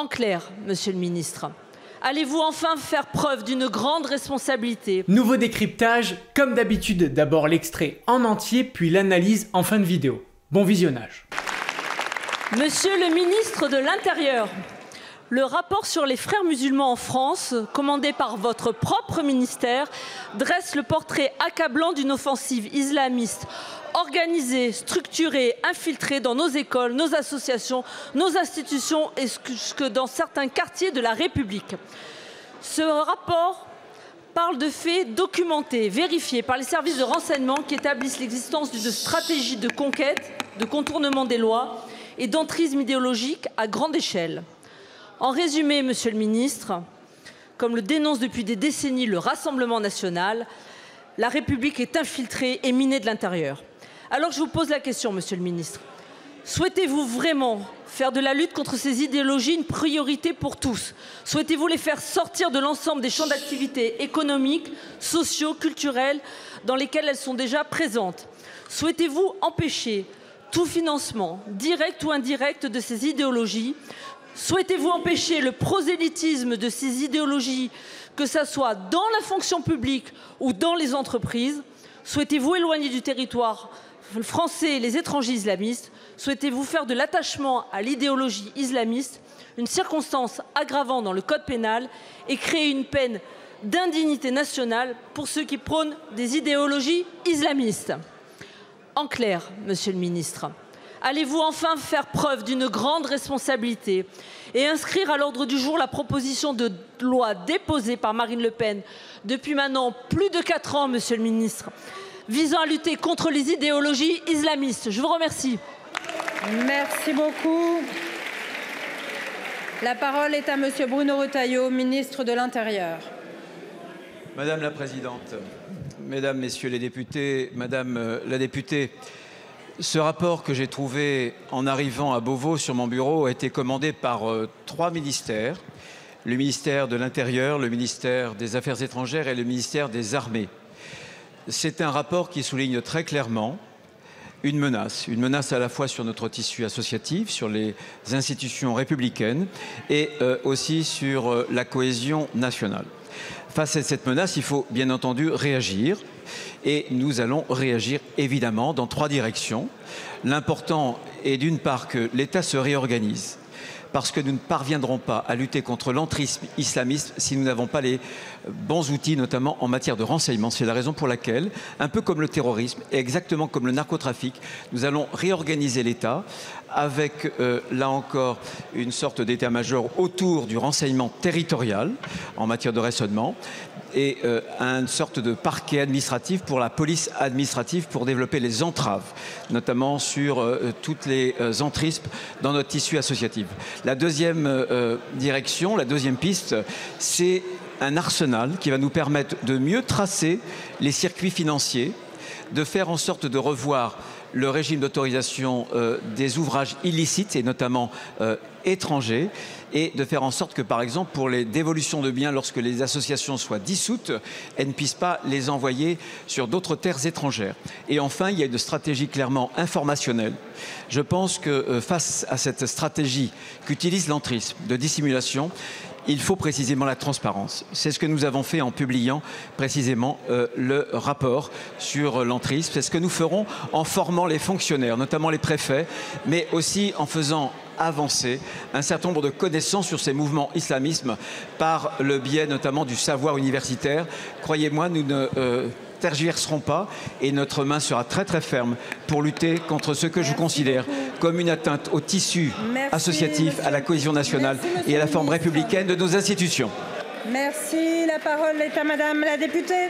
En clair, Monsieur le Ministre, allez-vous enfin faire preuve d'une grande responsabilité? Nouveau décryptage, comme d'habitude, d'abord l'extrait en entier, puis l'analyse en fin de vidéo. Bon visionnage. Monsieur le ministre de l'Intérieur, le rapport sur les frères musulmans en France, commandé par votre propre ministère, dresse le portrait accablant d'une offensive islamiste organisée, structurée, infiltrée dans nos écoles, nos associations, nos institutions et jusque dans certains quartiers de la République. Ce rapport parle de faits documentés, vérifiés par les services de renseignement qui établissent l'existence d'une stratégie de conquête, de contournement des lois et d'entrisme idéologique à grande échelle. En résumé, Monsieur le Ministre, comme le dénonce depuis des décennies le Rassemblement national, la République est infiltrée et minée de l'intérieur. Alors je vous pose la question, Monsieur le Ministre. Souhaitez-vous vraiment faire de la lutte contre ces idéologies une priorité pour tous? Souhaitez-vous les faire sortir de l'ensemble des champs d'activité économiques, sociaux, culturels dans lesquels elles sont déjà présentes? Souhaitez-vous empêcher tout financement, direct ou indirect, de ces idéologies? Souhaitez-vous empêcher le prosélytisme de ces idéologies, que ce soit dans la fonction publique ou dans les entreprises? Souhaitez-vous éloigner du territoire français les étrangers islamistes? Souhaitez-vous faire de l'attachement à l'idéologie islamiste une circonstance aggravante dans le code pénal et créer une peine d'indignité nationale pour ceux qui prônent des idéologies islamistes? En clair, Monsieur le Ministre, allez-vous enfin faire preuve d'une grande responsabilité et inscrire à l'ordre du jour la proposition de loi déposée par Marine Le Pen depuis maintenant plus de 4 ans, Monsieur le Ministre, visant à lutter contre les idéologies islamistes? Je vous remercie. Merci beaucoup. La parole est à Monsieur Bruno Retailleau, ministre de l'Intérieur. Madame la Présidente, Mesdames, Messieurs les députés, Madame la députée, ce rapport que j'ai trouvé en arrivant à Beauvau sur mon bureau a été commandé par 3 ministères, le ministère de l'Intérieur, le ministère des Affaires étrangères et le ministère des Armées. C'est un rapport qui souligne très clairement une menace à la fois sur notre tissu associatif, sur les institutions républicaines et aussi sur la cohésion nationale. Face à cette menace, il faut bien entendu réagir. Et nous allons réagir évidemment dans 3 directions. L'important est d'une part que l'État se réorganise, parce que nous ne parviendrons pas à lutter contre l'entrisme islamiste si nous n'avons pas les bons outils, notamment en matière de renseignement. C'est la raison pour laquelle, un peu comme le terrorisme et exactement comme le narcotrafic, nous allons réorganiser l'État avec, là encore, une sorte d'état-major autour du renseignement territorial en matière de raisonnement et une sorte de parquet administratif pour la police administrative pour développer les entraves, notamment sur toutes les entrismes dans notre tissu associatif. La deuxième direction, la deuxième piste, c'est un arsenal qui va nous permettre de mieux tracer les circuits financiers, de faire en sorte de revoir le régime d'autorisation des ouvrages illicites et notamment étrangers, et de faire en sorte que, par exemple, pour les dévolutions de biens, lorsque les associations soient dissoutes, elles ne puissent pas les envoyer sur d'autres terres étrangères. Et enfin, il y a une stratégie clairement informationnelle. Je pense que face à cette stratégie qu'utilise l'entrisme de dissimulation, il faut précisément la transparence. C'est ce que nous avons fait en publiant précisément le rapport sur l'entrisme. C'est ce que nous ferons en formant les fonctionnaires, notamment les préfets, mais aussi en faisant avancer un certain nombre de connaissances sur ces mouvements islamistes par le biais notamment du savoir universitaire. Croyez-moi, nous ne tergiverserons pas et notre main sera très très ferme pour lutter contre ce que je considère comme une atteinte au tissu associatif, à la cohésion nationale et à la forme républicaine de nos institutions. Merci. La parole est à Madame la députée.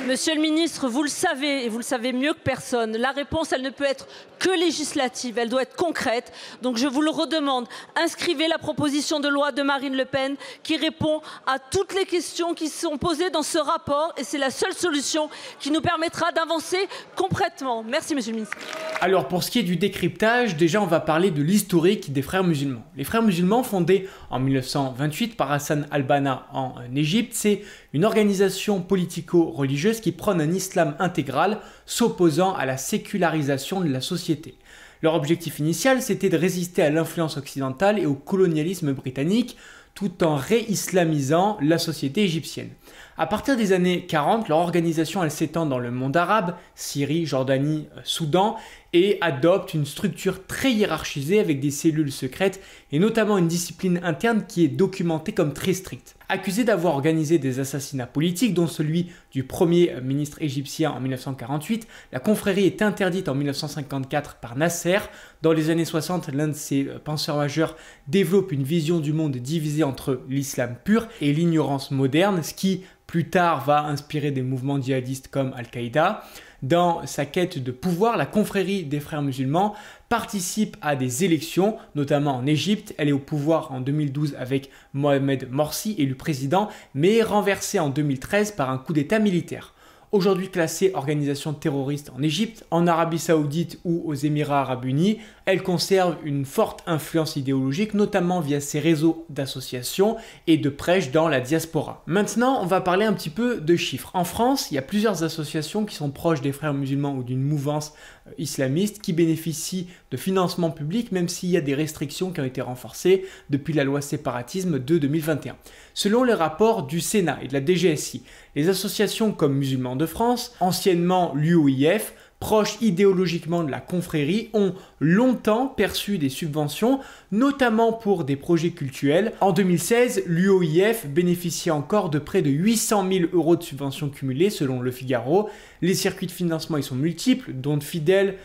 Monsieur le ministre, vous le savez, et vous le savez mieux que personne, la réponse, elle ne peut être que législative, elle doit être concrète. Donc je vous le redemande, inscrivez la proposition de loi de Marine Le Pen qui répond à toutes les questions qui sont posées dans ce rapport, et c'est la seule solution qui nous permettra d'avancer concrètement. Merci, Monsieur le ministre. Alors pour ce qui est du décryptage, déjà on va parler de l'historique des frères musulmans. Les frères musulmans, fondés en 1928 par Hassan al-Banna en Égypte, c'est une organisation politico-religieuse qui prône un islam intégral s'opposant à la sécularisation de la société. Leur objectif initial, c'était de résister à l'influence occidentale et au colonialisme britannique, tout en réislamisant la société égyptienne. À partir des années 40, leur organisation elle s'étend dans le monde arabe, Syrie, Jordanie, Soudan, et adopte une structure très hiérarchisée avec des cellules secrètes et notamment une discipline interne qui est documentée comme très stricte. Accusée d'avoir organisé des assassinats politiques, dont celui du premier ministre égyptien en 1948, la confrérie est interdite en 1954 par Nasser. Dans les années 60, l'un de ses penseurs majeurs développe une vision du monde divisée entre l'islam pur et l'ignorance moderne, ce qui plus tard va inspirer des mouvements djihadistes comme Al-Qaïda. Dans sa quête de pouvoir, la confrérie des frères musulmans participe à des élections, notamment en Égypte. Elle est au pouvoir en 2012 avec Mohamed Morsi, élu président, mais est renversée en 2013 par un coup d'État militaire. Aujourd'hui classée organisation terroriste en Égypte, en Arabie Saoudite ou aux Émirats Arabes Unis, elle conserve une forte influence idéologique, notamment via ses réseaux d'associations et de prêches dans la diaspora. Maintenant, on va parler un petit peu de chiffres. En France, il y a plusieurs associations qui sont proches des frères musulmans ou d'une mouvance islamiste qui bénéficient de financement public, même s'il y a des restrictions qui ont été renforcées depuis la loi séparatisme de 2021. Selon les rapports du Sénat et de la DGSI, les associations comme Musulmans de France, anciennement l'UOIF, proches idéologiquement de la confrérie, ont longtemps perçu des subventions, notamment pour des projets cultuels. En 2016, l'UOIF bénéficiait encore de près de 800 000 € de subventions cumulées selon Le Figaro. Les circuits de financement ils sont multiples, dont Fidèle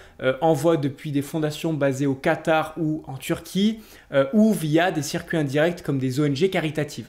envoie depuis des fondations basées au Qatar ou en Turquie, ou via des circuits indirects comme des ONG caritatives.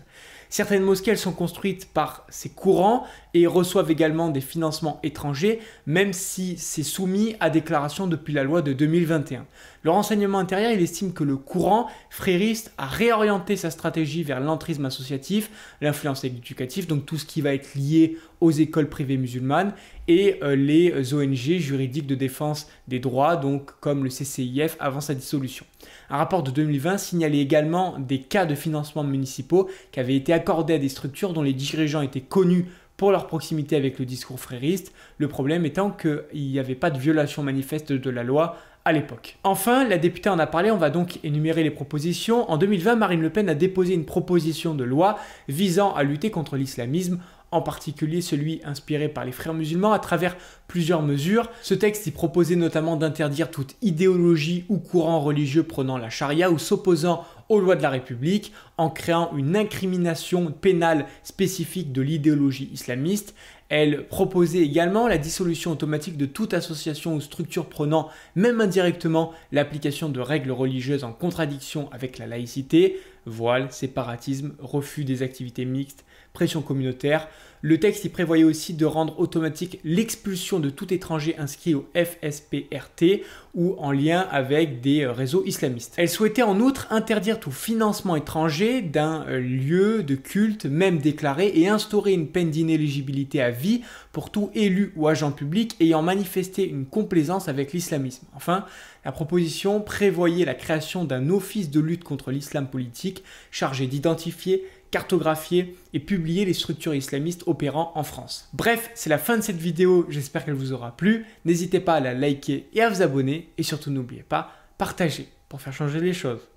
Certaines mosquées elles sont construites par ces courants et reçoivent également des financements étrangers, même si c'est soumis à déclaration depuis la loi de 2021. Le renseignement intérieur il estime que le courant frériste a réorienté sa stratégie vers l'entrisme associatif, l'influence éducative, donc tout ce qui va être lié aux écoles privées musulmanes et les ONG juridiques de défense des droits, donc comme le CCIF avant sa dissolution. Un rapport de 2020 signalait également des cas de financement municipaux qui avaient été accordés à des structures dont les dirigeants étaient connus pour leur proximité avec le discours frériste, le problème étant qu'il n'y avait pas de violation manifeste de la loi à l'époque. Enfin, la députée en a parlé, on va donc énumérer les propositions. En 2020, Marine Le Pen a déposé une proposition de loi visant à lutter contre l'islamisme, en particulier celui inspiré par les frères musulmans à travers plusieurs mesures. Ce texte y proposait notamment d'interdire toute idéologie ou courant religieux prônant la charia ou s'opposant aux lois de la République en créant une incrimination pénale spécifique de l'idéologie islamiste. Elle proposait également la dissolution automatique de toute association ou structure prônant, même indirectement, l'application de règles religieuses en contradiction avec la laïcité, voile, séparatisme, refus des activités mixtes, pression communautaire. Le texte y prévoyait aussi de rendre automatique l'expulsion de tout étranger inscrit au FSPRT ou en lien avec des réseaux islamistes. Elle souhaitait en outre interdire tout financement étranger d'un lieu de culte, même déclaré, et instaurer une peine d'inéligibilité à vie pour tout élu ou agent public ayant manifesté une complaisance avec l'islamisme. Enfin, la proposition prévoyait la création d'un office de lutte contre l'islam politique chargé d'identifier, cartographier et publier les structures islamistes opérant en France. Bref, c'est la fin de cette vidéo, j'espère qu'elle vous aura plu. N'hésitez pas à la liker et à vous abonner et surtout n'oubliez pas, partagez pour faire changer les choses.